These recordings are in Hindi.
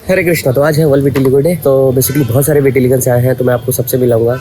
हरे कृष्णा। तो आज है वर्ल्ड विटिलिगो डे। तो बेसिकली बहुत सारे विटिलिगन्स आए हैं, तो मैं आपको सबसे मिलाऊंगा।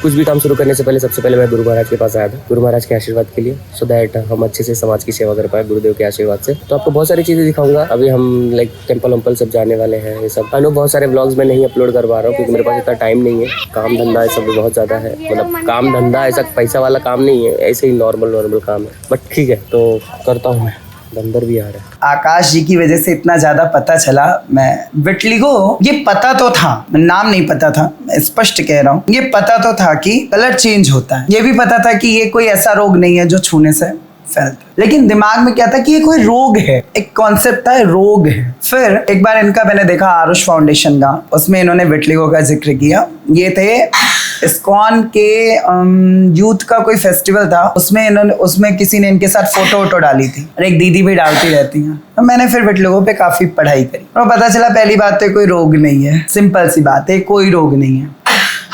कुछ भी काम शुरू करने से पहले सबसे पहले मैं गुरु महाराज के पास आया था, गुरु महाराज के आशीर्वाद के लिए, सो दैट हम अच्छे से समाज की सेवा कर पाए गुरुदेव के आशीर्वाद से। तो आपको बहुत सारी चीजें दिखाऊंगा। अभी हम लाइक टेम्पल वम्पल सब जाने वाले हैं। ये सब आई नो बहुत सारे व्लॉग्स में नहीं अपलोड कर पा रहा हूँ क्योंकि मेरे पास इतना टाइम नहीं है। काम धंधा सब बहुत ज्यादा है, मतलब काम धंधा ऐसा पैसा वाला काम नहीं है, ऐसे ही नॉर्मल काम है, बट ठीक है। तो करता हूँ मैं। अंदर भी आ रहा है। आकाश जी की वजह से इतना ज्यादा पता चला। मैं विटिलिगो ये पता तो था, नाम नहीं पता था, मैं स्पष्ट कह रहा हूँ। ये पता तो था कि कलर चेंज होता है, ये भी पता था कि ये कोई ऐसा रोग नहीं है जो छूने से फैलता, लेकिन दिमाग में क्या था कि ये कोई रोग है, एक कॉन्सेप्ट था, रोग है। फिर एक बार इनका मैंने देखा आरुष फाउंडेशन का, उसमें इन्होंने विटिलिगो का जिक्र किया। ये थे इस्कॉन के यूथ का कोई फेस्टिवल था, उसमें किसी ने इनके साथ फोटो डाली थी और एक दीदी भी डालती रहती हैं। तो मैंने फिर विटिलिगो पे काफी पढ़ाई करी और पता चला पहली बात तो कोई रोग नहीं है, सिंपल सी बात है, कोई रोग नहीं है।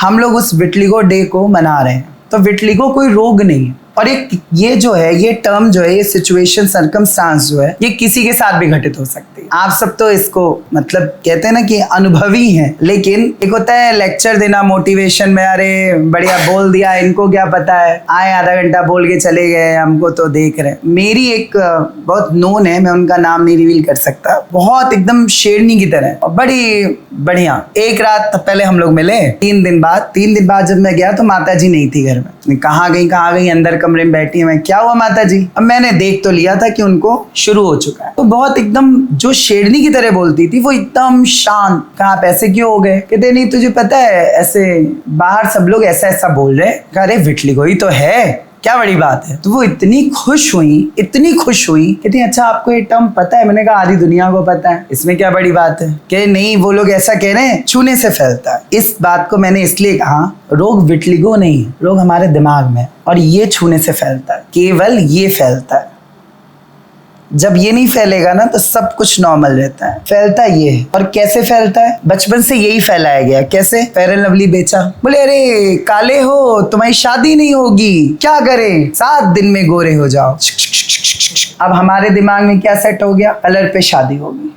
हम लोग उस विटिलिगो डे को मना रहे हैं, तो विटिलिगो कोई रोग नहीं है। और ये जो है, ये टर्म जो है, ये सिचुएशन सर्कमस्टांस जो है, ये किसी के साथ भी घटित हो सकती है। आप सब तो इसको मतलब कहते हैं ना कि अनुभवी हैं, लेकिन एक होता है लेक्चर देना मोटिवेशन में, अरे बढ़िया बोल दिया, इनको क्या पता है, आए आधा घंटा बोल के चले गए, हमको तो देख रहे। मेरी एक बहुत नोन है, मैं उनका नाम नहीं रिवील कर सकता, बहुत एकदम शेरनी की तरह और बड़ी बढ़िया। एक रात पहले हम लोग मिले, 3 दिन बाद जब मैं गया तो माता जी नहीं थी घर में। कहाँ गई अंदर कमरे में बैठी है। मैं क्या हुआ माता जी? अब मैंने देख तो लिया था कि उनको शुरू हो चुका है, तो बहुत एकदम जो शेरनी की तरह बोलती थी वो एकदम शांत। कहा आप ऐसे क्यों हो गए? कहते नहीं तुझे पता है ऐसे बाहर सब लोग ऐसा ऐसा बोल रहे। कह रहे विटिलिगो ही तो है, क्या बड़ी बात है। तो वो इतनी खुश हुई कहती अच्छा आपको ये टर्म पता है? मैंने कहा आधी दुनिया को पता है, इसमें क्या बड़ी बात है। कहे नहीं वो लोग ऐसा कह रहे हैं छूने से फैलता है। इस बात को मैंने इसलिए कहा, रोग विटिलिगो नहीं है, रोग हमारे दिमाग में, और ये छूने से फैलता है, केवल ये फैलता है। जब ये नहीं फैलेगा ना तो सब कुछ नॉर्मल रहता है। फैलता ये है, और कैसे फैलता है? बचपन से यही फैलाया गया। कैसे? फेयर एंड लवली बेचा, बोले अरे काले हो तुम्हारी शादी नहीं होगी, क्या करें 7 दिन में गोरे हो जाओ। अब हमारे दिमाग में क्या सेट हो गया? कलर पे शादी होगी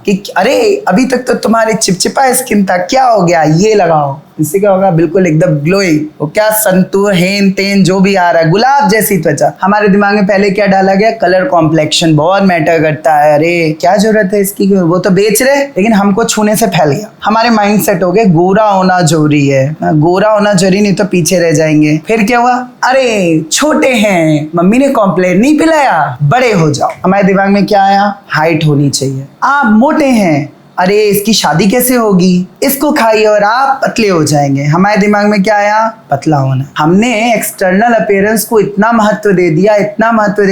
कि अरे अभी तक तो तुम्हारे चिपचिपा स्किन था, क्या हो गया, ये लगाओ, इससे क्या होगा? बिल्कुल एकदम ग्लोइंग। वो क्या संतूर हेन तेन जो भी आ रहा है, गुलाब जैसी त्वचा। हमारे दिमाग में पहले क्या डाला गया? कलर कॉम्प्लेक्शन बहुत मैटर करता है, अरे क्या जरूरत है इसकी, वो तो बेच रहे, लेकिन हमको छूने से फैल गया। हमारे माइंड सेट हो गए गोरा होना जरूरी है, गोरा होना जरूरी नहीं तो पीछे रह जाएंगे। फिर क्या हुआ? अरे छोटे हैं, मम्मी ने कॉम्प्लेन नहीं पिलाया, बड़े हो जाओ। हमारे दिमाग में क्या आया? हाइट होनी चाहिए। आप मोटे हैं, अरे इसकी शादी कैसे होगी, इसको खाइए और आप पतले हो जाएंगे। हमारे दिमाग में क्या आया? पतला होना। हमने एक्सटर्नल अपीयरेंस को इतना महत्व दे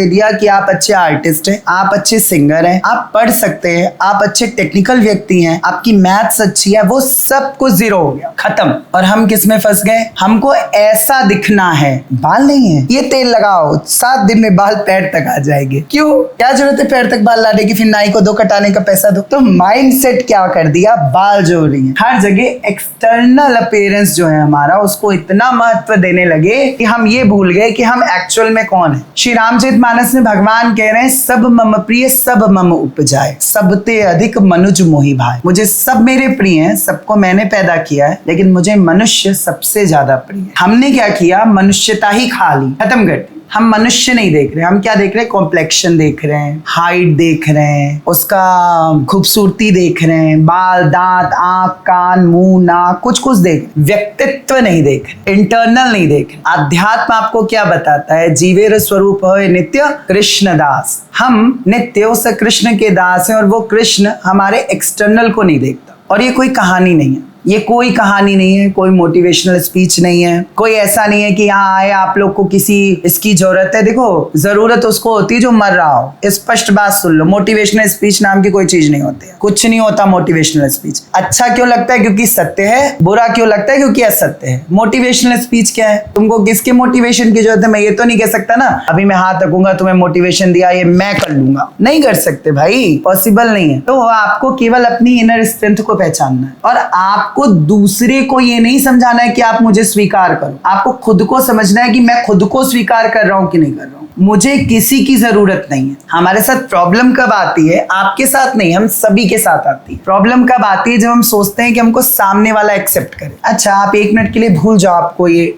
दिया कि आप अच्छे आर्टिस्ट हैं, आप अच्छे सिंगर हैं, आप पढ़ सकते हैं, आप अच्छे टेक्निकल व्यक्ति हैं, आपकी मैथ्स अच्छी है, वो सब कुछ जीरो हो गया, खत्म। और हम किस में फंस गए? हमको ऐसा दिखना है, बाल नहीं है, ये तेल लगाओ, 7 दिन में बाल पैर तक आ जाएंगे। क्यों? क्या जरूरत है पैर तक बाल लाने की? फिर नाई को दो, कटाने का पैसा दो। तो माइंड सेट क्या कर दिया? बाल जो रही है हर जगह, एक्सटर्नल अपीयरेंस जो है हमारा, उसको इतना महत्व देने लगे कि हम ये भूल गए कि हम एक्चुअल में कौन है। श्री रामचरितमानस में भगवान कह रहे हैं सब मम प्रिय सब मम उपजाए, सबते अधिक मनुज मोहि भाई। मुझे सब मेरे प्रिय हैं, सबको मैंने पैदा किया है, लेकिन मुझे मनुष्य सबसे ज्यादा प्रिय है। हमने क्या किया? मनुष्यता ही खा ली, खत्म कर दी। हम मनुष्य नहीं देख रहे, हम क्या देख रहे हैं? कॉम्प्लेक्शन देख रहे हैं, हाइट देख रहे हैं, उसका खूबसूरती देख रहे हैं, बाल, दांत, आंख, कान, मुंह, नाक, कुछ देख रहे, व्यक्तित्व नहीं देख रहे, इंटरनल नहीं देख रहे। अध्यात्म आपको क्या बताता है? जीवेर स्वरूप है नित्य कृष्ण दास। हम नित्य उस कृष्ण के दास हैं और वो कृष्ण हमारे एक्सटर्नल को नहीं देखता। और ये कोई कहानी नहीं है, ये कोई कहानी नहीं है, कोई मोटिवेशनल स्पीच नहीं है, कोई ऐसा नहीं है कि यहाँ आए आप लोग को किसी इसकी जरूरत है। देखो जरूरत उसको होती है जो मर रहा हो। स्पष्ट बात सुन लो, मोटिवेशनल स्पीच नाम की कोई चीज नहीं होती है, कुछ नहीं होता मोटिवेशनल स्पीच। अच्छा क्यों लगता है? क्योंकि सत्य है। बुरा क्यों लगता है? क्योंकि असत्य है। मोटिवेशनल स्पीच क्या है? तुमको किसके मोटिवेशन की जरूरत है? मैं ये तो नहीं कह सकता ना अभी मैं हाथ रखूंगा तुम्हें मोटिवेशन दिया, ये मैं कर लूंगा, नहीं कर सकते भाई, पॉसिबल नहीं है। तो आपको केवल अपनी इनर स्ट्रेंथ को पहचानना है और आपको दूसरे को ये नहीं समझाना है कि आप मुझे स्वीकार करो, आपको खुद को समझना है कि मैं खुद को स्वीकार कर रहा हूं कि नहीं कर रहा हूं। मुझे किसी की जरूरत नहीं है। हमारे साथ प्रॉब्लम कब आती है? आपके साथ नहीं, हम सभी के साथ आती है। प्रॉब्लम कब आती है? जब हम सोचते हैं कि हमको सामने वाला एक्सेप्ट करे। अच्छा, आप 1 मिनट के लिए भूल जाओ आपको ये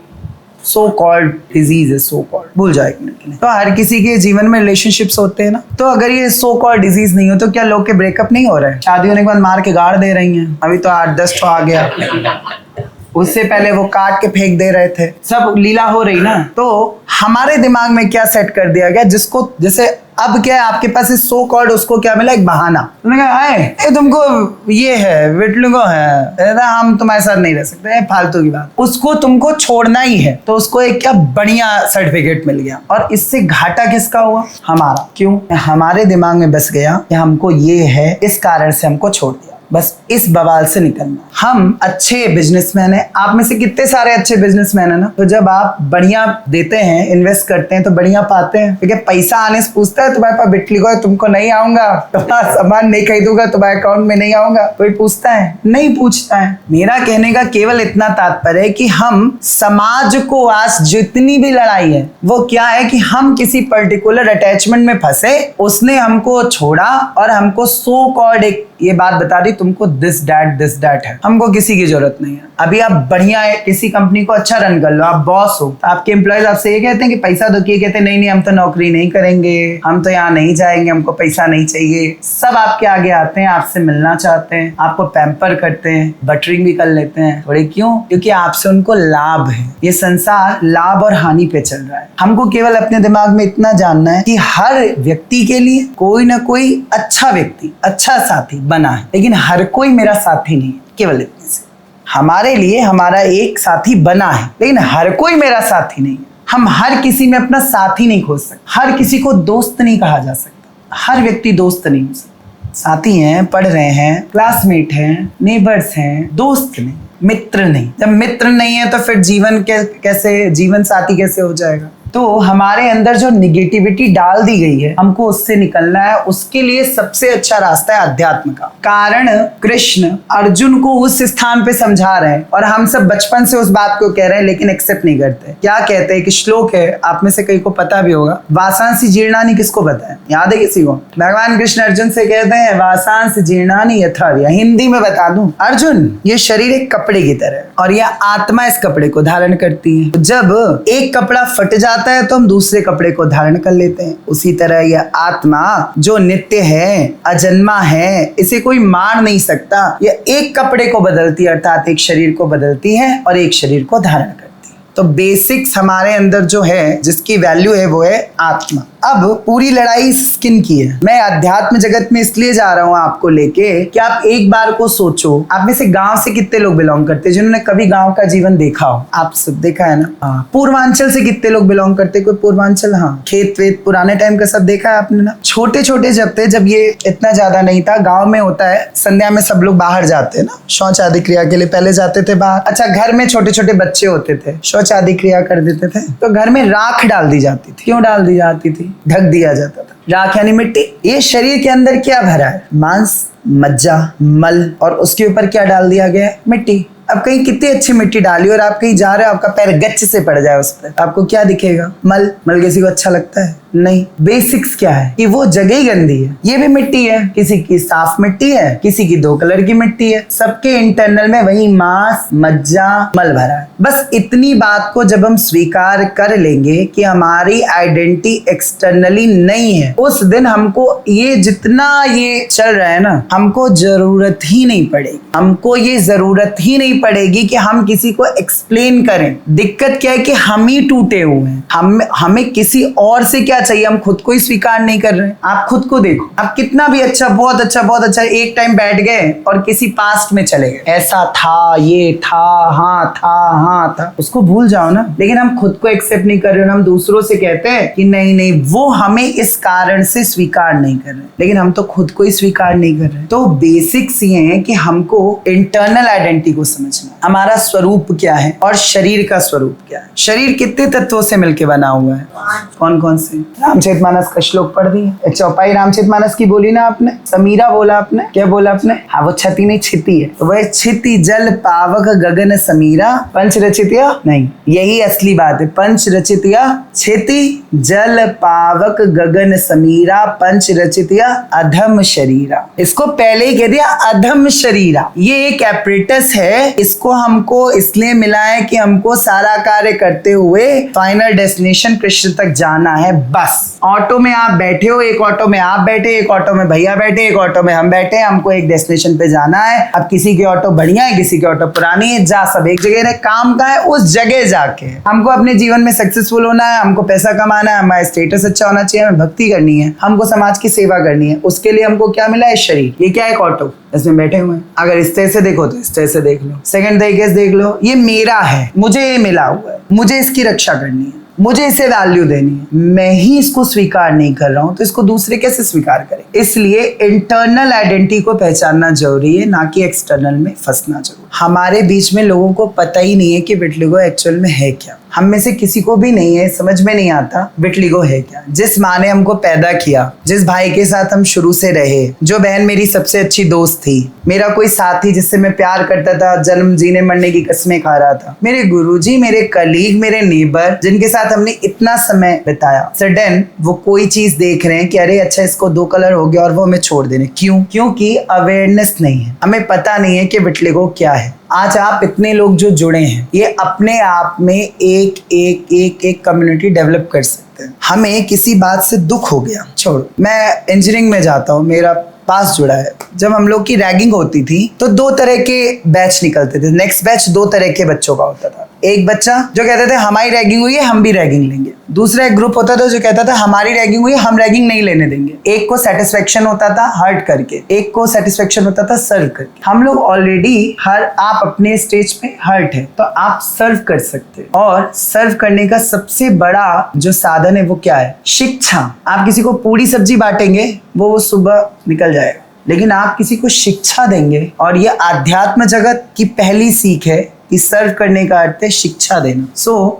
सो कॉल्ड डिजीज है, सो कॉल्ड भूल जाओ 1 मिनट के लिए। तो हर किसी के जीवन में रिलेशनशिप्स होते हैं ना, तो अगर ये सो कॉल्ड डिजीज नहीं हो तो क्या लोग के ब्रेकअप नहीं हो रहा है? शादी होने के बाद मार के गाड़ दे रही हैं, अभी तो 8-10 आ गया, उससे पहले वो काट के फेंक दे रहे थे, सब लीला हो रही ना। तो हमारे दिमाग में क्या सेट कर दिया गया, जिसको जैसे अब क्या है, आपके पास इस सो कॉल्ड उसको क्या मिला, एक बहाना। तुमने कहा ये तुमको ये है, विटलिगो है, हम तुम्हारे साथ नहीं रह सकते, फालतू की बात। उसको तुमको छोड़ना ही है, तो उसको एक क्या बढ़िया सर्टिफिकेट मिल गया, और इससे घाटा किसका हुआ? हमारा। क्यों? हमारे दिमाग में बस गया कि हमको ये है, इस कारण से हमको छोड़ दिया। बस इस बवाल से निकलना। हम अच्छे बिजनेसमैन हैं, आप में से कितने सारे अच्छे बिजनेसमैन है ना, तो जब आप बढ़िया देते हैं, इन्वेस्ट करते हैं तो बढ़िया पाते हैं। क्योंकि पैसा आने से पूछता है तुम्हारे पास बिटली को, तुमको नहीं आऊंगा, तुम्हारा सामान नहीं खरीदूंगा, तुम्हारे अकाउंट में नहीं आऊंगा, कोई पूछता है? नहीं पूछता है। मेरा कहने का केवल इतना तात्पर्य है कि हम समाज को आज जितनी भी लड़ाई है वो क्या है कि हम किसी पर्टिकुलर अटैचमेंट में फंसे, उसने हमको छोड़ा और हमको सो कॉल्ड एक ये बात बता दी तुमको दिस डैट है, हमको किसी की जरूरत नहीं है। अभी आप बढ़िया है, किसी कंपनी को अच्छा रन कर लो, आप बॉस हो, तो आपके एम्प्लॉयज आपसे ये कहते हैं कि पैसा दो, कि कहते हैं नहीं हम तो नौकरी नहीं करेंगे, हम तो यहाँ नहीं जाएंगे, हमको पैसा नहीं चाहिए। सब आपके आगे आते हैं, आपसे मिलना चाहते हैं, आपको पैम्पर करते हैं, बटरिंग भी कर लेते हैं थोड़े। क्यों? क्योंकि आपसे उनको लाभ है। ये संसार लाभ और हानि पे चल रहा है। हमको केवल अपने दिमाग में इतना जानना है कि हर व्यक्ति के लिए कोई ना कोई अच्छा व्यक्ति, अच्छा साथी बना है, लेकिन हर कोई मेरा साथी नहीं है। केवल इतने से हमारे लिए हमारा एक साथी बना है, लेकिन हर कोई मेरा साथी नहीं है। हम हर किसी में अपना साथी नहीं खोज सकते, हर किसी को दोस्त नहीं कहा जा सकता, हर व्यक्ति दोस्त नहीं हो सकता। साथी हैं, पढ़ रहे हैं, क्लासमेट हैं, नेबर्स हैं, दोस्त नहीं, मित्र नहीं। जब मित्र नहीं है तो फिर जीवन कैसे, जीवन साथी कैसे हो जाएगा? तो हमारे अंदर जो निगेटिविटी डाल दी गई है, हमको उससे निकलना है। उसके लिए सबसे अच्छा रास्ता है अध्यात्म का। कारण कृष्ण अर्जुन को उस स्थान पे समझा रहे हैं, और हम सब बचपन से उस बात को कह रहे हैं लेकिन एक्सेप्ट नहीं करते। क्या कहते हैं कि श्लोक है, आप में से कई को पता भी होगा, वासांसी जीर्णानि, किसको पता है? याद है किसी को? भगवान कृष्ण अर्जुन से कहते हैं वासांसी जीर्णानि यथा। हिंदी में बता दूं, अर्जुन ये शरीर एक कपड़े की तरह है और यह आत्मा इस कपड़े को धारण करती है। जब एक कपड़ा फट जाता है तो हम दूसरे कपड़े को धारण कर लेते हैं। उसी तरह यह आत्मा जो नित्य है, अजन्मा है, इसे कोई मार नहीं सकता। यह एक कपड़े को बदलती है, अर्थात एक शरीर को बदलती है और एक शरीर को धारण करती है। तो बेसिक्स हमारे अंदर जो है, जिसकी वैल्यू है, वो है आत्मा। अब पूरी लड़ाई स्किन की है। मैं अध्यात्म जगत में इसलिए जा रहा हूँ आपको लेके कि आप एक बार को सोचो, आप में से गांव से कितने लोग बिलोंग करते हैं, जिन्होंने कभी गांव का जीवन देखा हो? आप सब देखा है ना? हाँ। पूर्वांचल से कितने लोग बिलोंग करते? कोई पूर्वांचल? हाँ। खेत वेत पुराने टाइम का सब देखा है आपने ना? छोटे छोटे जब थे, जब ये इतना ज्यादा नहीं था, गाँव में होता है संध्या में सब लोग बाहर जाते हैं ना, शौच आदि क्रिया के लिए पहले जाते थे बाहर। अच्छा, घर में छोटे छोटे बच्चे होते थे, शौच आदि क्रिया कर देते थे, तो घर में राख डाल दी जाती थी। क्यों डाल दी जाती थी? ढक दिया जाता था। राख यानी मिट्टी। ये शरीर के अंदर क्या भरा है? मांस, मज्जा, मल, और उसके ऊपर क्या डाल दिया गया है? मिट्टी। अब कहीं कितनी अच्छी मिट्टी डाली और आप कहीं जा रहे हो, आपका पैर गच्च से पड़ जाए उस पर, आपको क्या दिखेगा? मल। मल किसी को अच्छा लगता है? नहीं। बेसिक्स क्या है कि वो जगह ही गंदी है। ये भी मिट्टी है, किसी की साफ मिट्टी है, किसी की 2 कलर की मिट्टी है, सबके इंटरनल में वही मांस, मज्जा, मल भरा है। बस इतनी बात को जब हम स्वीकार कर लेंगे कि हमारी आइडेंटिटी एक्सटर्नली नहीं है, उस दिन हमको ये जितना ये चल रहा है ना, हमको जरूरत ही नहीं पड़ेगी। हमको ये जरूरत ही नहीं पड़ेगी कि हम किसी को एक्सप्लेन करें। दिक्कत क्या है कि हम ही टूटे हुए हैं। हमें किसी और से क्या चाहिए, हम खुद को ही स्वीकार नहीं कर रहे। आप खुद को देखो, आप कितना भी अच्छा, बहुत अच्छा, बहुत अच्छा, एक टाइम बैठ गए और किसी पास्ट में चले गए, ऐसा था, ये था, हाँ था, उसको भूल जाओ ना। लेकिन हम खुद को एक्सेप्ट नहीं कर रहे, हम दूसरों से कहते हैं कि नहीं वो हमें इस कारण से स्वीकार नहीं कर रहे, लेकिन हम तो खुद को ही स्वीकार नहीं कर रहे। तो बेसिक्स ये है कि हमको इंटरनल आइडेंटिटी को समझना, हमारा स्वरूप क्या है और शरीर का स्वरूप क्या है। शरीर कितने तत्वों से मिलकर बना हुआ है? कौन कौन से? रामचरितमानस का श्लोक पढ़ दिए। चौपाई रामचरितमानस की बोली ना आपने, समीरा बोला आपने, क्या बोला आपने? हाँ वो क्षति नहीं क्षिति है, तो वह क्षिति जल पावक गगन समीरा पंच रचितिया नहीं, यही असली बात है। पंच रचितिया क्षिति जल पावक गगन समीरा पंच रचितिया अधम शरीरा। इसको पहले ही कह दिया अधम शरीरा। ये एक एपरेटस है, इसको हमको इसलिए मिला है कि हमको सारा कार्य करते हुए फाइनल डेस्टिनेशन कृष्ण तक जाना है। बस ऑटो में आप बैठे हो, एक ऑटो में आप बैठे, एक ऑटो में भैया बैठे, एक ऑटो में हम बैठे, हमको एक डेस्टिनेशन पे जाना है। अब किसी की ऑटो बढ़िया है, किसी की ऑटो पुरानी है, जा सब एक जगह रहे। काम का है उस जगह जाके हमको अपने जीवन में सक्सेसफुल होना है, हमको पैसा कमाना है, हमारा स्टेटस अच्छा होना चाहिए, हमें भक्ति करनी है, हमको समाज की सेवा करनी है। उसके लिए हमको क्या मिला है? शरीर। ये क्या है? एक ऑटो, इसमें बैठे हुए हैं। अगर इस तरह से देखो तो इस तरह से देख लो, सेकंड तरीके से देख लो, ये मेरा है, मुझे ये मिला हुआ है, मुझे इसकी रक्षा करनी है, मुझे इसे वैल्यू देनी है। मैं ही इसको स्वीकार नहीं कर रहा हूं तो इसको दूसरे कैसे स्वीकार करें? इसलिए इंटरनल आइडेंटिटी को पहचानना जरूरी है, ना कि एक्सटर्नल में फंसना जरूरी। हमारे बीच में लोगों को पता ही नहीं है कि विटलिगो एक्चुअल में है क्या। हम में से किसी को भी नहीं है, समझ में नहीं आता विटलिगो है क्या। जिस माँ ने हमको पैदा किया, जिस भाई के साथ हम शुरू से रहे, जो बहन मेरी सबसे अच्छी दोस्त थी, मेरा कोई साथी जिससे मैं प्यार करता था, जन्म जीने मरने की कसमें खा रहा था, मेरे गुरुजी, मेरे कलीग, मेरे नेबर, जिनके साथ हमने इतना समय बिताया, सडन वो कोई चीज देख रहे हैं कि अरे अच्छा इसको 2 कलर हो गया और वो हमें छोड़ देने। क्यों? क्योंकि अवेयरनेस नहीं है, हमें पता नहीं है कि विटलिगो क्या है। आज आप इतने लोग जो जुड़े हैं, ये अपने आप में एक कम्युनिटी डेवलप कर सकते हैं। हमें किसी बात से दुख हो गया, छोड़ो, मैं इंजीनियरिंग में जाता हूँ, मेरा पास जुड़ा है। जब हम लोग की रैगिंग होती थी तो 2 तरह के बैच निकलते थे। नेक्स्ट बैच 2 तरह के बच्चों का होता था। एक बच्चा जो कहते थे हमारी रैगिंग हुई है, हम भी रैगिंग लेंगे। दूसरा एक ग्रुप होता था जो कहता था हमारी रैगिंग हुई है, हम रैगिंग नहीं लेने देंगे। एक को सेटिस्फेक्शन होता था हर्ट करके, एक को सेटिस्फेक्शन होता था सर्व करके। हम लोग ऑलरेडी आप अपने स्टेज पे हर्ट है तो आप सर्व कर सकते हैं, और सर्व करने का सबसे बड़ा जो साधन है वो क्या है? शिक्षा। आप किसी को पूरी सब्जी बांटेंगे, वो सुबह निकल जाएगा, लेकिन आप किसी को शिक्षा देंगे, और ये आध्यात्म जगत की पहली सीख है कि सर्व करने का अर्थ है शिक्षा देना।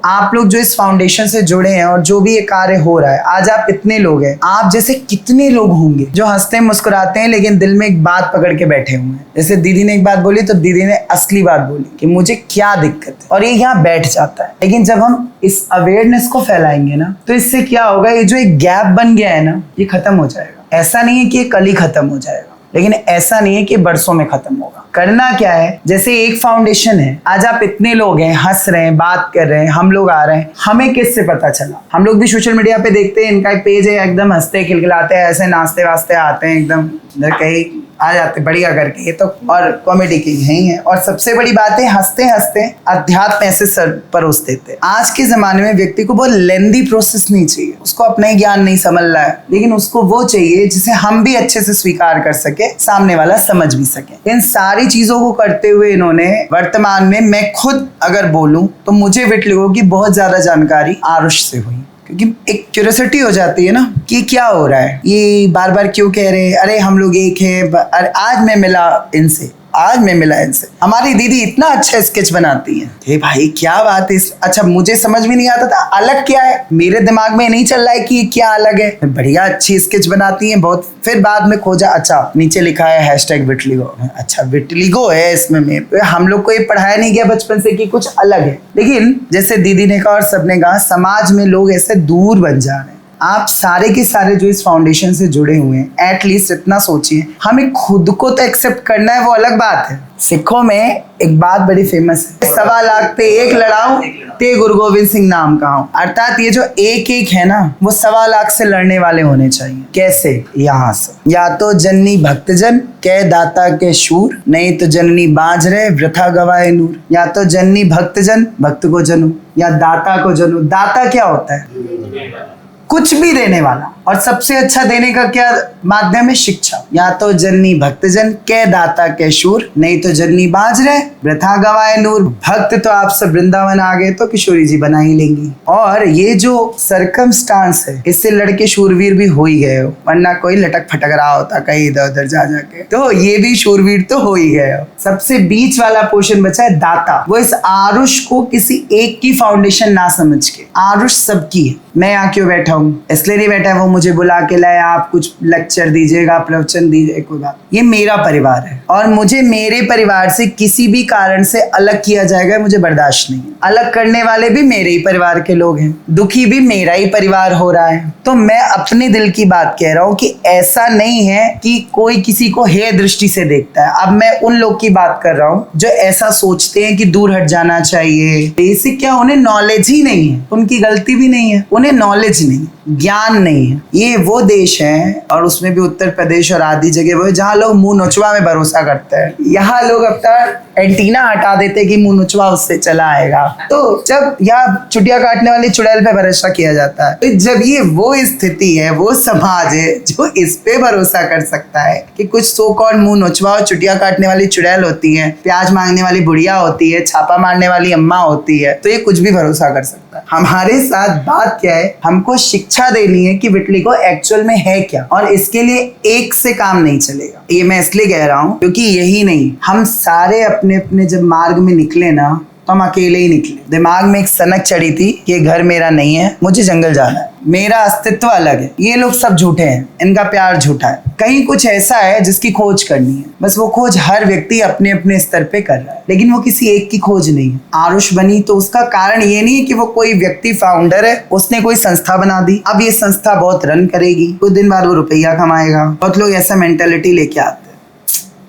आप लोग जो इस फाउंडेशन से जुड़े हैं और जो भी ये कार्य हो रहा है, आज आप इतने लोग हैं, आप जैसे कितने लोग होंगे जो हंसते मुस्कुराते हैं लेकिन दिल में एक बात पकड़ के बैठे हुए हैं। जैसे दीदी ने एक बात बोली तो दीदी ने असली बात बोली कि मुझे क्या दिक्कत है, और ये यहाँ बैठ जाता है। लेकिन जब हम इस अवेयरनेस को फैलाएंगे ना, तो इससे क्या होगा, ये जो एक गैप बन गया है ना, ये खत्म हो जाएगा। ऐसा नहीं है कि ये कल ही खत्म हो जाएगा, लेकिन ऐसा नहीं है कि बरसों में खत्म होगा। करना क्या है, जैसे एक फाउंडेशन है, आज आप इतने लोग हैं, हंस रहे हैं, बात कर रहे हैं, हम लोग आ रहे हैं, हमें किससे पता चला? हम लोग भी सोशल मीडिया पे देखते हैं, इनका एक पेज है, एकदम हंसते खिलखिलाते हैं, ऐसे नाचते वास्ते आते हैं, एकदम कहीं आ जाते बढ़िया करके, ये तो और कॉमेडी किंग है ही है। और सबसे बड़ी बात है, हंसते हंसते अध्यात्म ऐसे सर परोस देते। आज के जमाने में व्यक्ति को बहुत लेंदी प्रोसेस नहीं चाहिए, उसको अपना ही ज्ञान नहीं समझ रहा है, लेकिन उसको वो चाहिए जिसे हम भी अच्छे से स्वीकार कर सके, सामने वाला समझ भी सके। इन सारी चीजों को करते हुए इन्होंने वर्तमान में, मैं खुद अगर बोलूं तो मुझे विटलिगो की बहुत ज्यादा जानकारी आरुष से हुई, क्योंकि एक क्यूरियोसिटी हो जाती है ना कि क्या हो रहा है, ये बार बार क्यों कह रहे हैं, अरे हम लोग एक हैं, अरे आज मैं मिला इनसे, हमारी दीदी इतना अच्छा स्केच बनाती है। हे भाई क्या बात है, अच्छा मुझे समझ में नहीं आता था अलग क्या है, मेरे दिमाग में नहीं चल रहा है कि ये क्या अलग है, बढ़िया अच्छी स्केच बनाती है बहुत। फिर बाद में खोजा, अच्छा नीचे लिखा है #विटलिगो, अच्छा विटलिगो है इसमें। हम लोग को ये पढ़ाया नहीं गया बचपन से कि कुछ अलग है। लेकिन जैसे दीदी ने कहा और सबने कहा, समाज में लोग ऐसे दूर बन जा रहे हैं। आप सारे के सारे जो इस फाउंडेशन से जुड़े हुए हैं, एटलीस्ट इतना सोचिए, हमें खुद को तो एक्सेप्ट करना है, वो अलग बात है। सिखों में एक बात बड़ी फेमस है, 1.25 लाख पे एक लड़ाऊं ते गुरु गोविंद सिंह नाम कहाऊं। अर्थात ये जो एक है ना, वो 1.25 लाख से लड़ने वाले होने चाहिए। कैसे? यहाँ से, या तो जननी भक्तजन कह दाता के शूर, नहीं तो जननी बाज रहे वृथा गवाए नूर। या तो जननी भक्तजन, भक्त को जनू, या दाता को जनू। दाता क्या होता है? कुछ भी देने वाला। और सबसे अच्छा देने का क्या माध्यम है? शिक्षा। या तो जननी भक्तजन के दाता के शूर, नहीं तो जननी बाज रहे वृथा गवाए नूर। भक्त तो आप सब वृंदावन आ गए तो किशोरी जी बना ही लेंगी। और ये जो सरकमस्टांस है, इससे लड़के शूरवीर भी हो ही गए हो, वरना कोई लटक फटक रहा होता कहीं इधर उधर जा जाके, तो ये भी शूरवीर तो हो ही गए हो। सबसे बीच वाला पोर्शन बचा है दाता। वो इस आरुष को किसी एक की फाउंडेशन ना समझ के, आरुष सबकी है। मैं यहाँ क्यों बैठा हूँ? इसलिए नहीं बैठा वो मुझे बुला के लाए आप कुछ लेक्चर दीजिएगा, प्रवचन दीजिए, कोई बात। ये मेरा परिवार है और मुझे मेरे परिवार से किसी भी कारण से अलग किया जाएगा मुझे बर्दाश्त नहीं है। अलग करने वाले भी मेरे ही परिवार के लोग हैं, दुखी भी मेरा ही परिवार हो रहा है। तो मैं अपने दिल की बात कह रहा हूँ कि ऐसा नहीं है कि कोई किसी को हे दृष्टि से देखता है। अब मैं उन लोग की बात कर रहा हूँ जो ऐसा सोचते हैं कि दूर हट जाना चाहिए। बेसिक क्या, उन्हें नॉलेज ही नहीं है, उनकी गलती भी नहीं है, उन्हें नॉलेज नहीं, ज्ञान नहीं है। ये वो देश है और उसमें भी उत्तर प्रदेश और आदि जगह वो जहाँ लोग मुंह नोचवा में भरोसा करते हैं। यहाँ लोग अपना एंटीना हटा देते कि मुंह नोचवा उससे चला आएगा। तो जब यहाँ चुटिया काटने वाली चुड़ैल पे भरोसा किया जाता है, तो जब ये वो स्थिति है, वो समाज है जो इस पे भरोसा कर सकता है कि कुछ सो कॉल्ड मुंह नोचवा और चुटिया काटने वाली चुड़ैल होती है, प्याज मांगने वाली बुढ़िया होती है, छापा मारने वाली अम्मा होती है, तो ये कुछ भी भरोसा कर सकता है। हमारे साथ बात क्या है, हमको शिक्षा देनी है कि विटलिगो एक्चुअल में है क्या, और इसके लिए एक से काम नहीं चलेगा। ये मैं इसलिए कह रहा हूँ क्योंकि यही नहीं, हम सारे अपने अपने जब मार्ग में निकले ना, तो हम अकेले ही निकले। दिमाग में एक सनक चढ़ी थी कि ये घर मेरा नहीं है, मुझे जंगल जाना है, मेरा अस्तित्व अलग है, ये लोग सब झूठे हैं, इनका प्यार झूठा है, कहीं कुछ ऐसा है जिसकी खोज करनी है। बस वो खोज हर व्यक्ति अपने अपने स्तर पे कर रहा है, लेकिन वो किसी एक की खोज नहीं है। आरुष बनी तो उसका कारण ये नहीं है कि वो कोई व्यक्ति फाउंडर है, उसने कोई संस्था बना दी, अब ये संस्था बहुत रन करेगी, कुछ दिन बाद वो रुपया कमाएगा। बहुत लोग ऐसा मेंटेलिटी लेके आते हैं।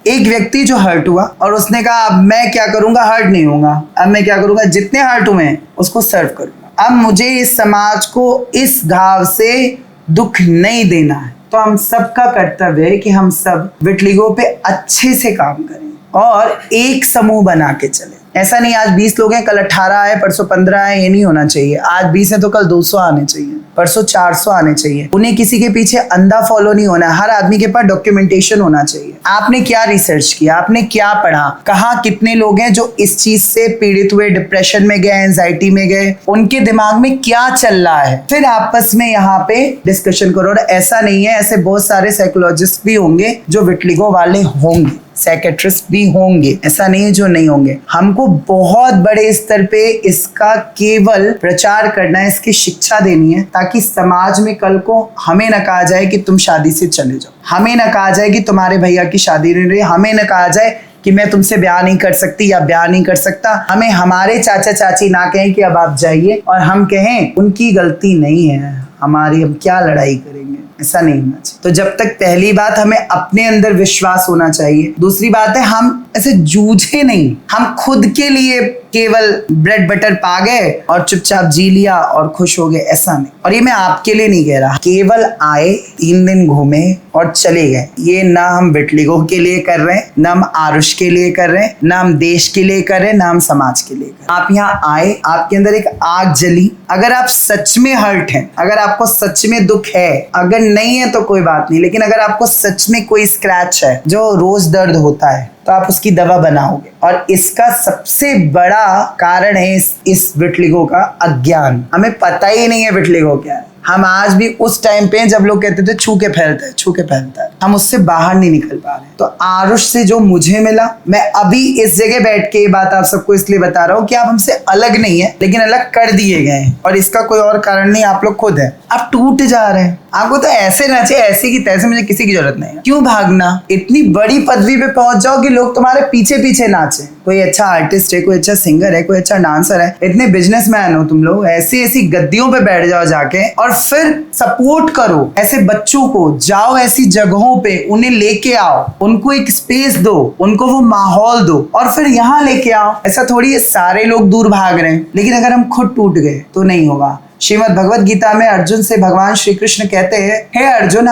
एक व्यक्ति जो हर्ट हुआ और उसने कहा अब मैं क्या करूंगा, हर्ट नहीं होगा, अब मैं क्या करूंगा, जितने हर्ट हुए उसको सर्व करूंगा, अब मुझे इस समाज को इस घाव से दुख नहीं देना है। तो हम सबका कर्तव्य है कि हम सब विटलिगो पे अच्छे से काम करें और एक समूह बना के चले। ऐसा नहीं आज 20 लोग हैं, कल 18 है, परसों 15 है, ये नहीं होना चाहिए। आज 20 है तो कल 200 आने चाहिए, परसों 400 आने चाहिए। उन्हें किसी के पीछे अंधा फॉलो नहीं होना है, हर आदमी के पास डॉक्यूमेंटेशन होना चाहिए। आपने क्या रिसर्च किया, आपने क्या पढ़ा, कहाँ कितने लोग हैं जो इस चीज से पीड़ित हुए, डिप्रेशन में गए, एंजाइटी में गए, उनके दिमाग में क्या चल रहा है, फिर आपस में यहाँ पे डिस्कशन करो। और ऐसा नहीं है, ऐसे बहुत सारे साइकोलॉजिस्ट भी होंगे जो विटलिगो वाले होंगे, साइकेट्रिस्ट भी होंगे, ऐसा नहीं है जो नहीं होंगे। हमको बहुत बड़े स्तर पे इसका केवल प्रचार करना है, इसकी शिक्षा देनी है, ताकि समाज में कल को हमें न कहा जाए कि तुम शादी से चले जाओ, हमें न कहा जाए कि तुम्हारे भैया की शादी नहीं रही, हमें न कहा जाए कि मैं तुमसे ब्याह नहीं कर सकती या ब्याह नहीं कर सकता, हमें हमारे चाचा चाची ना कहें कि अब आप जाइए और हम कहें उनकी गलती नहीं है, हमारी, हम क्या लड़ाई करेंगे। ऐसा नहीं होना चाहिए। तो जब तक पहली बात हमें अपने अंदर विश्वास होना चाहिए, दूसरी बात है हम ऐसे जूझे नहीं, हम खुद के लिए केवल ब्रेड बटर पा गए और चुपचाप जी लिया और खुश हो गए, ऐसा नहीं। और ये मैं आपके लिए नहीं कह रहा, केवल आए 3 दिन घूमे और चले गए, ये ना हम विटलिगो के लिए कर रहे हैं, ना हम आरुष के लिए कर रहे हैं, ना हम देश के लिए कर रहे हैं, ना हम समाज के लिए कर रहे हैं। आप यहाँ आए, आपके अंदर एक आग जली, अगर आप सच में हर्ट हैं, अगर आपको सच में दुख है, अगर नहीं है तो कोई बात नहीं, लेकिन अगर आपको सच में कोई स्क्रैच है जो रोज दर्द होता है, तो आप उसकी दवा बनाओगे। और इसका सबसे बड़ा कारण है इस विटलिगो का अज्ञान। हमें पता ही नहीं है विटलिगो क्या है। हम आज भी उस टाइम पे जब लोग कहते थे छू के फैलता है, छू के फैलता है, हम उससे बाहर नहीं निकल पा रहे। तो आरुष से जो मुझे मिला, मैं अभी इस जगह बैठ के ये बात आप सबको इसलिए बता रहा हूँ कि आप हमसे अलग नहीं है, लेकिन अलग कर दिए गए हैं, और इसका कोई और कारण नहीं, आप लोग खुद हैं। आप टूट जा रहे हैं, आपको तो ऐसे ना चाहिए, ऐसे की तैसे, मुझे किसी की जरूरत नहीं है। क्यों भागना, इतनी बड़ी पदवी पे पहुंच जाओ कि लोग तुम्हारे पीछे पीछे नाचे। कोई अच्छा आर्टिस्ट है, कोई अच्छा सिंगर है, कोई अच्छा डांसर है, इतने बिजनेसमैन हो तुम लोग, ऐसी ऐसी गद्दियों पे बैठ जाओ जाके, और फिर सपोर्ट करो ऐसे बच्चों को, जाओ ऐसी जगहों पे, उन्हें लेके आओ, उनको एक स्पेस दो, उनको वो माहौल दो, और फिर यहाँ लेके आओ। ऐसा थोड़ी है सारे लोग दूर भाग रहे हैं, लेकिन अगर हम खुद टूट गए तो नहीं होगा। श्रीमद् भगवत गीता में अर्जुन से भगवान श्री कृष्ण कहते हैं, हे अर्जुन,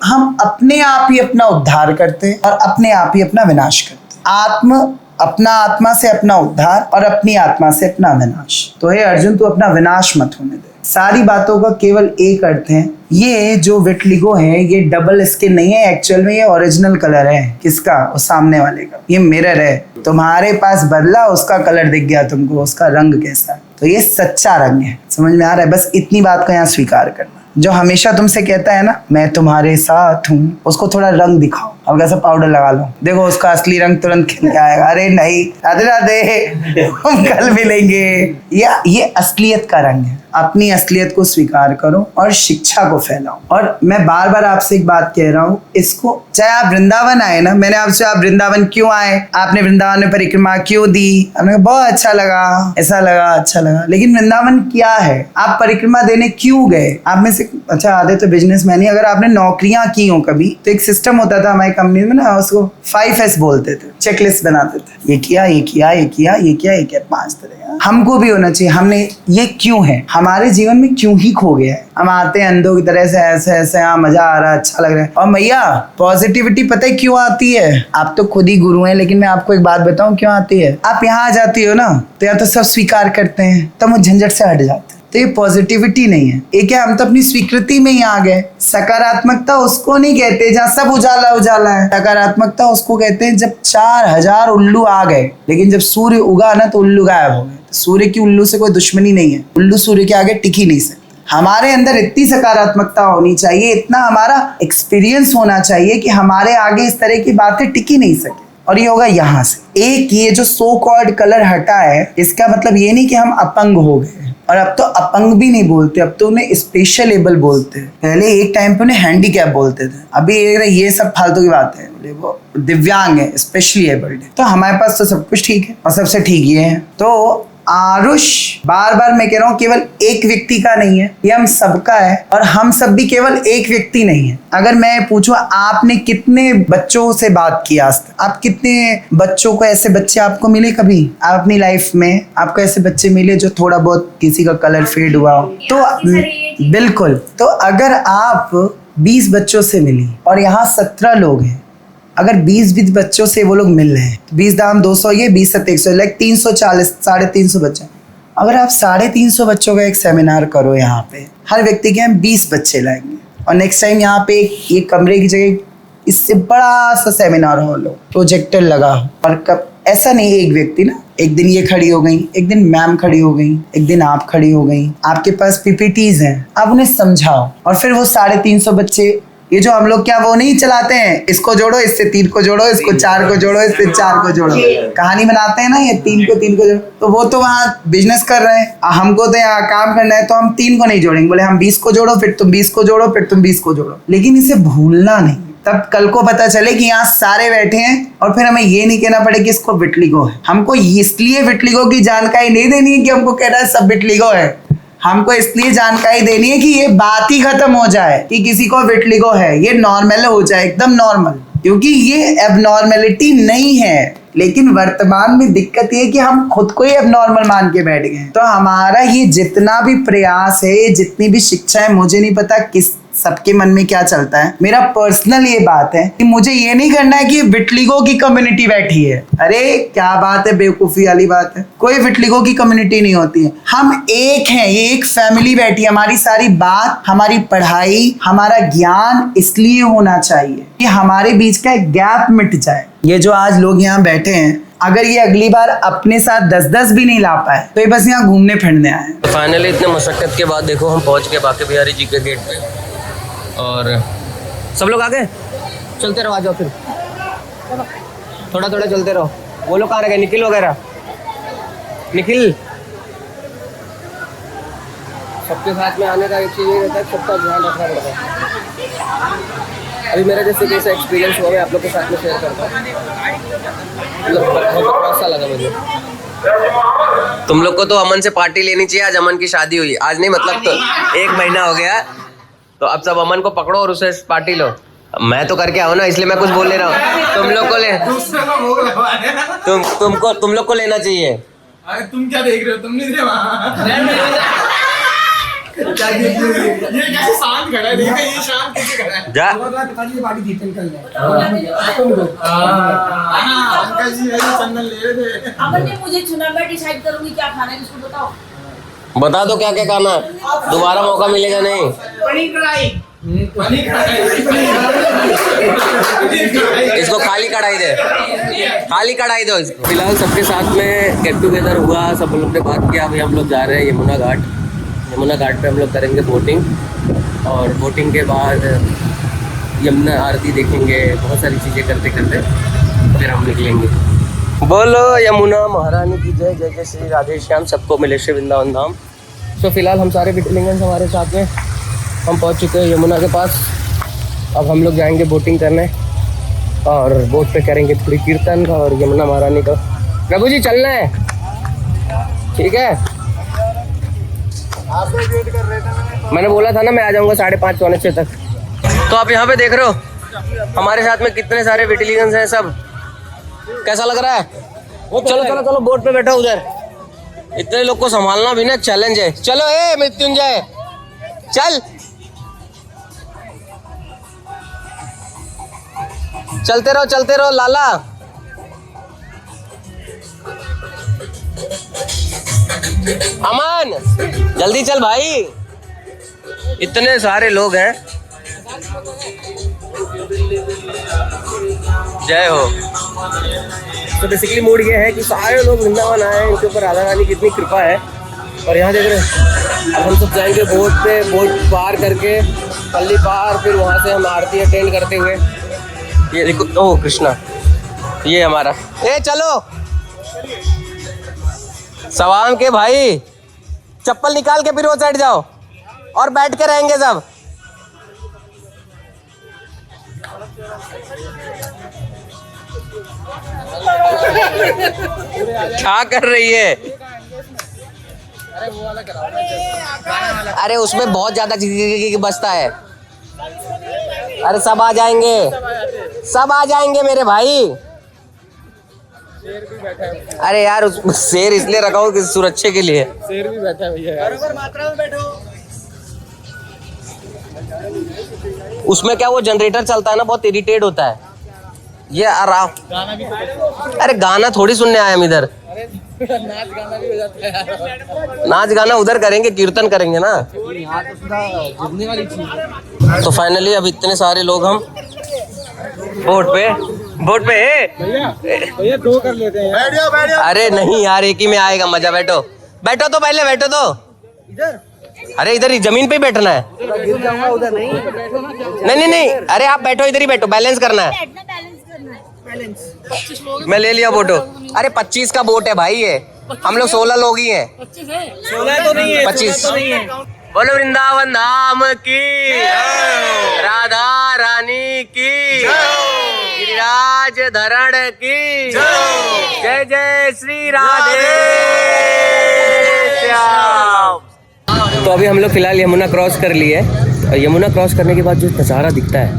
हम अपने आप ही अपना उद्धार करते हैं और अपने आप ही अपना विनाश करते हैं। अपना आत्मा से अपना उद्धार और अपनी आत्मा से अपना विनाश। तो हे अर्जुन, तू अपना विनाश मत होने दे। सारी बातों का केवल एक अर्थ है। ये जो विटलिगो है ये डबल स्किन नहीं है, एक्चुअल में ये ओरिजिनल कलर है। किसका? उस सामने वाले का। ये मिरर है, तुम्हारे पास बदला, उसका कलर दिख गया तुमको, उसका रंग कैसा है, तो ये सच्चा रंग है। समझ में आ रहा है? बस इतनी बात को यहाँ स्वीकार करना। जो हमेशा तुमसे कहता है ना मैं तुम्हारे साथ हूँ, उसको थोड़ा रंग दिखाओ, हल्का सा पाउडर लगा लो, देखो उसका असली रंग तुरंत खिल के आएगा। अरे नहीं, राधे राधे, हम कल मिलेंगे। ये असलियत का रंग है। अपनी असलियत को स्वीकार करो और शिक्षा को फैलाओ। और मैं बार बार आपसे एक बात कह रहा हूँ, इसको चाहे आप वृंदावन आए ना, मैंने आपसे आप वृंदावन क्यों आए, आपने वृंदावन में परिक्रमा क्यों दी, हमने कहा बहुत अच्छा लगा, ऐसा लगा, अच्छा लगा, लेकिन वृंदावन क्या है? आप परिक्रमा देने क्यों गए? आप में से अच्छा आधे तो बिजनेसमैन ही, अगर आपने नौकरियां की हो कभी, तो एक सिस्टम होता था हमारी कंपनी में ना, उसको 5S बोलते थे, चेकलिस्ट बनाते थे, ये किया, ये किया, ये किया, ये किया, ये किया, 5 तरह। हमको भी होना चाहिए। हमने ये क्यों है हमारे जीवन में, क्यों ही खो गया है? हम आते हैं अंधों की तरह से, ऐसे ऐसे, हाँ मजा आ रहा है, अच्छा लग रहा है। और भैया पॉजिटिविटी पता है क्यों आती है? आप तो खुद ही गुरु हैं, लेकिन मैं आपको एक बात बताऊं क्यों आती है। आप यहाँ आ जाती हो ना, तो या तो सब स्वीकार करते हैं, तब वो झंझट से हट जाते हैं। तो ये पॉजिटिविटी नहीं है, ये क्या, हम तो अपनी स्वीकृति में ही आ गए। सकारात्मकता उसको नहीं कहते जहाँ सब उजाला उजाला है। सकारात्मकता उसको कहते हैं जब 4000 उल्लू आ गए, लेकिन जब सूर्य उगा ना तो उल्लू गायब हो गए। सूर्य की उल्लू से कोई दुश्मनी नहीं है, उल्लू सूर्य के आगे टिक ही नहीं सकते। हमारे अंदर इतनी सकारात्मकता होनी चाहिए, इतना हमारा एक्सपीरियंस होना चाहिए कि हमारे आगे इस तरह की बातें टिक ही नहीं सके। और ये होगा यहाँ से। एक ये जो सो कॉल्ड कलर हटा है, इसका मतलब ये नहीं कि हम अपंग हो गए, और अब तो अपंग भी नहीं बोलते, अब तो उन्हें स्पेशल एबल बोलते हैं। पहले एक टाइम पे उन्हें हैंडीकैप बोलते थे, अभी ये सब फालतू की बात है, वो दिव्यांग है, स्पेशली एबल्ड है। तो हमारे पास तो सब कुछ ठीक है, और सबसे ठीक ये है। तो आरुष, बार बार मैं कह रहा हूँ, केवल एक व्यक्ति का नहीं है, ये हम सबका है, और हम सब भी केवल एक व्यक्ति नहीं है। अगर मैं पूछूं आपने कितने बच्चों से बात की आज तक, आप कितने बच्चों को, ऐसे बच्चे आपको मिले कभी आप अपनी लाइफ में? आपको ऐसे बच्चे मिले जो थोड़ा बहुत किसी का कलर फेड हुआ हो? तो बिल्कुल, तो अगर आप 20 बच्चों से मिली और यहाँ 17 लोग हैं, अगर 20 बच्चों से वो लोग मिल रहे हैं, 20 दाम 200, ये 20 7 100, लाइक 340, 350 बच्चे। अगर आप 350 बच्चों का एक सेमिनार करो यहाँ पे, हर व्यक्ति के हम 20 बच्चे लाएंगे, और नेक्स्ट टाइम यहाँ पे ये कमरे की जगह इससे बड़ा सा सेमिनार हॉल हो, प्रोजेक्टर लगा हो, और कब ऐसा नहीं एक व्यक्ति ना, एक दिन ये खड़ी हो गई, एक दिन मैम खड़ी हो गई, एक दिन आप खड़ी हो गई, आपके पास PPTs हैं, आप उन्हें समझाओ, और फिर वो 350 बच्चे, ये जो हम लोग क्या वो नहीं चलाते हैं, इसको जोड़ो, इससे 3 को जोड़ो, इसको 4 को जोड़ो, इससे 4 को जोड़ो, कहानी बनाते हैं ना, ये 3 को जोड़ो, तो वो तो वहाँ बिजनेस कर रहे हैं, हमको तो यहाँ काम करना है, तो हम 3 को नहीं जोड़ेंगे, बोले हम 20 को जोड़ो, फिर तुम 20 को जोड़ो, फिर तुम 20 को जोड़ो। लेकिन इसे भूलना नहीं, तब कल को पता चले कि यहाँ सारे बैठे हैं, और फिर हमें ये नहीं कहना पड़े कि इसको विटलिगो है। हमको इसलिए विटलिगो की जानकारी नहीं देनी है कि हमको कह रहा है सब विटलिगो है, हमको इसलिए जानकारी देनी है कि ये बात ही खत्म हो जाए कि किसी को विटलिगो है, ये नॉर्मल हो जाए, एकदम नॉर्मल, क्योंकि ये एबनॉर्मलिटी नहीं है। लेकिन वर्तमान में दिक्कत ये है कि हम खुद को ही एबनॉर्मल मान के बैठ गए। तो हमारा ये जितना भी प्रयास है, जितनी भी शिक्षा है, मुझे नहीं पता किस सबके मन में क्या चलता है, मेरा पर्सनल ये बात है कि मुझे ये नहीं करना है कि विटलिगो की कम्युनिटी बैठी है। अरे क्या बात है, बेवकूफी वाली बात है, कोई विटलिगो की कम्युनिटी नहीं होती है, हम एक हैं, ये एक फैमिली बैठी है। हमारी सारी बात, हमारी पढ़ाई, हमारा ज्ञान इसलिए होना चाहिए कि हमारे बीच का एक गैप मिट जाए। ये जो आज लोग यहाँ बैठे हैं, अगर ये अगली बार अपने साथ 10-10 भी नहीं ला पाए, तो ये बस यहाँ घूमने फिरने आए। फाइनली इतने मशक्कत के बाद देखो हम पहुंच गए बांके बिहारी जी के गेट पे, और सब लोग आ गए। चलते रहो, आ जाओ, फिर थोड़ा थोड़ा चलते रहो। वो लोग कहाँ रह गए, निखिल वगैरह? निखिल, सबके साथ में आने का एक चीज़ ये रहता है, सबका ध्यान रखना पड़ता है। अभी मेरा जैसे कैसा एक्सपीरियंस हुआ, मैं आप लोग के साथ में शेयर करता हूँ। बहुत अच्छा लगा मुझे। तुम लोग को तो अमन से पार्टी लेनी चाहिए। आज अमन की शादी हुई, आज नहीं मतलब तो 1 महीना हो गया, तो अब सब अमन को पकड़ो और उसे पार्टी लो। मैं तो करके आओ ना, इसलिए मैं कुछ बोल ले रहा हूँ। तुम लोग को लेना चाहिए। अरे तुम क्या देख रहे हो, तुम नहीं थे वहाँ। क्या देख रहे हो? ये कैसे शांत खड़ा है, देखा ये शांत कैसे खड़ा है। जा पार्टी जीत निकल जाए। अंकल जी चंदन ले रहे थे। अमन ने मुझे चुना, मैं डिसाइड करूंगी क्या खाना है, इसको बताओ। बता दो क्या क्या खाना है, दोबारा मौका मिलेगा नहीं। इसको खाली कढ़ाई दे, खाली कढ़ाई दो इसको। फिलहाल सबके साथ में गेट टुगेदर हुआ, सब लोग ने बात किया। अभी हम लोग जा रहे हैं यमुना घाट। यमुना घाट पे हम लोग करेंगे बोटिंग, और बोटिंग के बाद यमुना आरती देखेंगे। बहुत सारी चीज़ें करते करते फिर हम निकलेंगे। बोलो यमुना महारानी की जय, जय जय श्री राधे श्याम, सबको मिले श्री वृंदावन धाम। तो फिलहाल हम सारे बिटलिंगन्स हमारे साथ में हम पहुंच चुके हैं यमुना के पास। अब हम लोग जाएंगे बोटिंग करने और बोट पे करेंगे थोड़ी कीर्तन और यमुना महारानी का। प्रभु जी चलना है, ठीक है? आप वेट कर रहे थे, मैंने बोला था ना मैं आ जाऊंगा 5:30 पौने 6 तक। तो आप यहाँ पे देख रहे हो हमारे साथ में कितने सारे बिटलिगन्स हैं सब। कैसा लग रहा है? चलो चलो चलो बोट पे बैठो उधर। इतने लोग को संभालना भी ना चैलेंज है। चलो ए मृत्युंजय चल, चलते रहो लाला। अमन जल्दी चल भाई, इतने सारे लोग हैं। जय हो। तो बेसिकली मूड ये है कि सारे लोग वृंदावन आए हैं, इनके ऊपर राधा रानी की इतनी कृपा है। और यहाँ देख रहे हैं, अब हम सब जाएंगे बोट पे, बोट पार करके पल्ली पार, फिर वहाँ से हम आरती अटेंड करते हुए। ये देखो, ओह कृष्णा, ये हमारा। ए चलो सवाम के भाई, चप्पल निकाल के फिर वो साइड जाओ और बैठ के रहेंगे सब। क्या कर रही है? अरे उसमें बहुत ज्यादा चीज बचता है। अरे सब आ जाएंगे, सब आ जाएंगे मेरे भाई। अरे यार उस शेर इसलिए रखा हूँ कि सुरक्षा के लिए। शेर भी बैठा है भैया, बराबर मात्रा में बैठो। उसमें क्या वो जनरेटर चलता है ना, बहुत इरिटेट होता है ये आराम। अरे गाना थोड़ी सुनने आए हम इधर। नाच गाना भी हो जाता है। नाच गाना उधर करेंगे, कीर्तन करेंगे ना। तो फाइनली अब इतने सारे लोग हम बोट पे भैया 2 कर लेते हैं। बैठ जाओ। अरे नहीं यार, एक ही में आएगा मजा। बैठो तो पहले बैठो तो इधर। अरे इधर ही जमीन पे ही बैठना है। उधर नहीं, अरे आप बैठो, इधर ही बैठो, बैलेंस करना है। मैं ले लिया फोटो। अरे 25 का बोट है भाई, ये हम लोग 16 लोग ही हैं। 16 तो नहीं है, 25। बोलो वृंदावन धाम की, राधा रानी की, गिरिराज धरण की, जय जय श्री राधे श्याम। तो अभी हम लोग फिलहाल यमुना क्रॉस कर लिए और यमुना क्रॉस करने के बाद जो नज़ारा दिखता है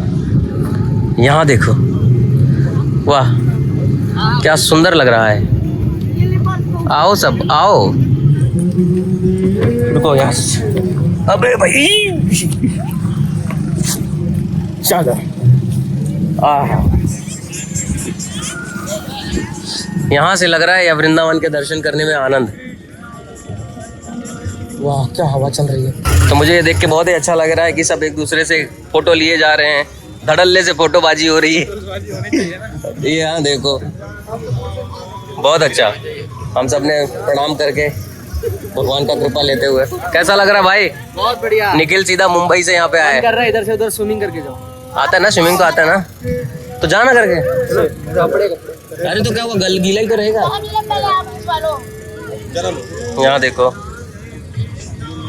यहाँ देखो, वाह क्या सुंदर लग रहा है। आओ सब आओ, रुको यहाँ। अबे भाई चादर, यहाँ से लग रहा है या वृंदावन के दर्शन करने में आनंद। वाह क्या हवा चल रही है। तो मुझे ये देख के बहुत ही अच्छा लग रहा है कि सब एक दूसरे से फोटो लिए जा रहे हैं, धड़ल्ले से फोटोबाजी हो रही है। ये यहाँ देखो, बहुत अच्छा। हम सब ने प्रणाम करके भगवान का कृपा लेते हुए। कैसा लग रहा है भाई? बहुत बढ़िया। निखिल सीधा मुंबई से यहाँ पे आया कर रहा है, इधर से उधर स्विमिंग करके जाओ। आता है ना, स्विमिंग तो आता है ना, तो जाना करके। अरे तो क्या हुआ, गीला ही तो रहेगा। यहाँ देखो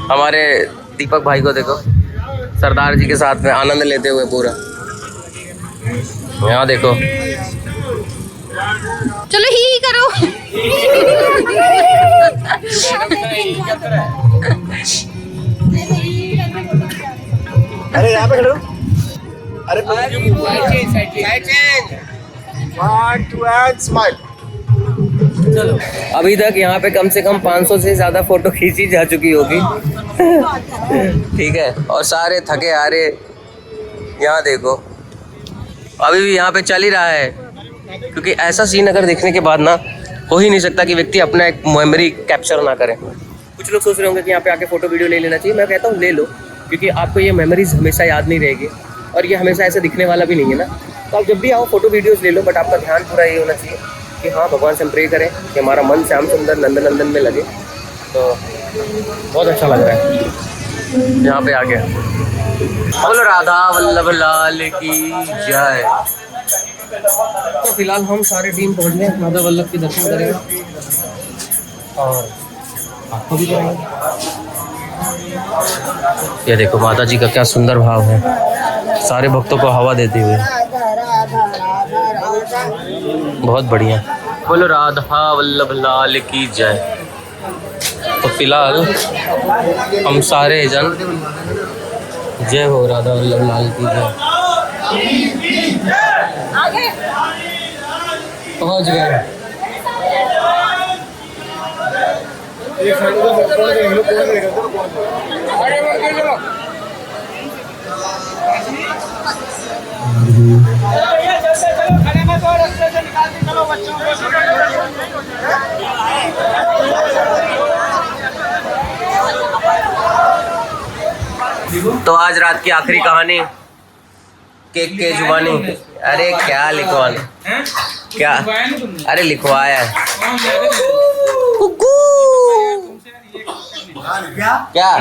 हमारे दीपक भाई को, देखो सरदार जी के साथ में आनंद लेते हुए पूरा। यहाँ देखो, चलो ही करो। अरे यहाँ पे खड़ो। अरे साइड चेंज। 1 2 and smile। चलो अभी तक यहाँ पे कम से कम 500 से ज्यादा फोटो खींची जा चुकी होगी। ठीक है, और सारे थके हारे यहाँ देखो अभी भी यहाँ पे चल ही रहा है, क्योंकि ऐसा सीन अगर देखने के बाद ना हो ही नहीं सकता कि व्यक्ति अपना एक मेमोरी कैप्चर ना करे। कुछ लोग सोच रहे होंगे कि यहाँ पे आके फ़ोटो वीडियो ले लेना चाहिए। मैं कहता हूँ ले लो, क्योंकि आपको ये मेमोरीज हमेशा याद नहीं रहेगी और ये हमेशा ऐसे दिखने वाला भी नहीं है ना। तो आप जब भी आओ फ़ोटो वीडियोज़ ले लो, बट आपका ध्यान पूरा ये होना चाहिए कि हाँ भगवान से हम प्रे करें कि हमारा मन श्याम सुंदर नंदन में लगे। तो बहुत अच्छा लग रहा है यहाँ पे आके। बोलो राधा वल्लभ लाल की जय। तो फिलहाल हम सारे टीम पहुँच गए, राधा वल्लभ के दर्शन करेंगे और आपको भी करेंगे। ये देखो माता जी का क्या सुंदर भाव है, सारे भक्तों को हवा देते हुए, बहुत बढ़िया। बोलो राधा वल्लभ लाल की जय। तो फिलहाल हम सारे जन जय हो राधा वल्लभ लाल की जय पहुंच गए। तो आज रात की आखिरी कहानी केक के जुबानी। अरे क्या लिखवाना, क्या अरे लिखवाया है क्या?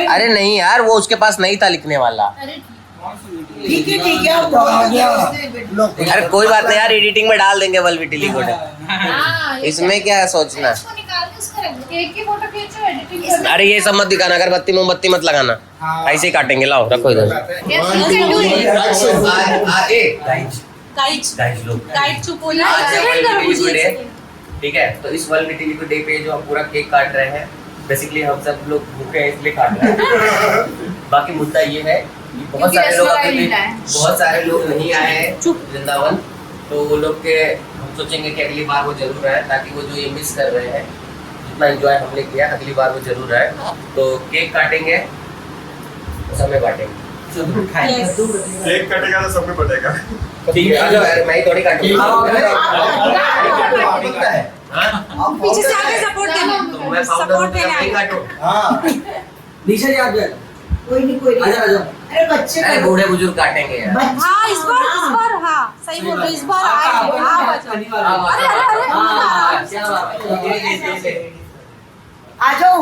अरे नहीं यार, वो उसके पास नहीं था लिखने वाला। ठीक है अरे कोई बात नहीं यार, एडिटिंग में डाल देंगे बल विटिली को, इसमें क्या है सोचना। अरे ये सब मत दिखाना, अगरबत्ती मोमबत्ती मत लगाना, ऐसे ही काटेंगे। लाओ रखो इधर। ठीक है, तो इस वर्ल्ड विटिली को डे पे जो हम पूरा केक काट रहे हैं, बेसिकली हम सब लोग भूखे हैं इसलिए काट रहे हैं। बाकी मुद्दा ये है कि बहुत सारे लोग नहीं आए हैं वृंदावन, तो वो लोग के हम सोचेंगे कि अगली बार वो जरूर आए, ताकि वो जो ये मिस कर रहे हैं, जितना एंजॉय हमने किया, अगली बार वो जरूर आए। तो केक काटेंगे, सब में बांटेंगे। केक कटेगा तो सब में बटेगा। ठीक है, अरे मैं ही थोड़ी काटूंगा। पीछे से आके सपोर्ट देना, तो मैं सपोर्ट देना नहीं काटूं। निशा जी आप जाए। कोई नहीं आजा आजा। अरे बच्चे अरे बूढ़े बुजुर्ग काटेंगे यार। हाँ इस बार हाँ सही बोल रहे हो, इस बार आए हाँ बच्चा। हाँ, क्या बात है। आ जाओ।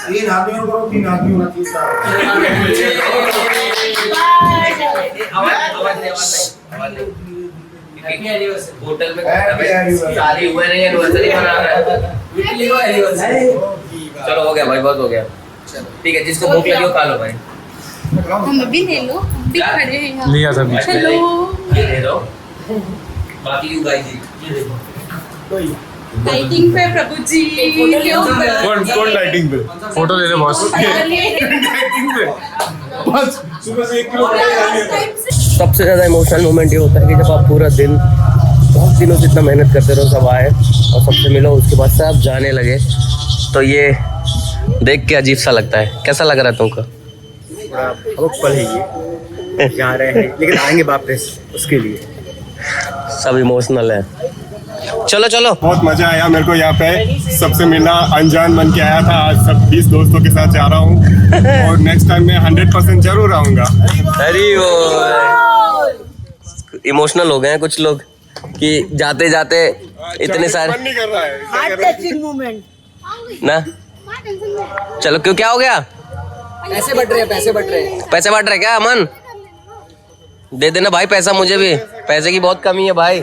3 आदमियों को 3 आदमी होना चाहिए। होटल में शादी हुए नहीं, एनिवर्सरी मना रहा है। चलो हो गया भाई, बहुत हो गया। ठीक है, जिसको भूख लगी हो खा लो भाई। हम भी ले लो, हम भी खड़े हैं यहाँ। लिया सब चलो ये दे दो, बाकी यू गाइस ये देखो। लाइटिंग पे प्रभु जी कौन लाइटिंग पे? फोटो ले ले बॉस। लाइटिंग पे बस सुबह से 1 किलो सबसे ज़्यादा इमोशनल मोमेंट ये होता है कि जब आप पूरा दिन बहुत दिनों से इतना मेहनत करते रहो, सब आए और सबसे मिलो, उसके बाद से आप जाने लगे, तो ये देख के अजीब सा लगता है। कैसा लग रहा है तुमको? अब पल है ये, जा रहे हैं लेकिन आएंगे वापस, उसके लिए सब इमोशनल है। चलो चलो। बहुत मजा आया मेरे को यहाँ पे, सबसे मिलना, अनजान बन के आया था, आज सब 20 दोस्तों के साथ जा रहा हूँ और नेक्स्ट टाइम मैं 100% जरूर आऊंगा। अरे वो इमोशनल हो गए हैं कुछ लोग कि जाते जाते इतने सारे मन नहीं कर रहा है हार्ट टचिंग मोमेंट ना। चलो क्यों, क्या हो गया? पैसे बढ़ रहे हैं, पैसे बढ़ रहे हैं। पैसे बांट रहे क्या? अमन दे देना भाई पैसा, मुझे भी पैसे की बहुत कमी है भाई।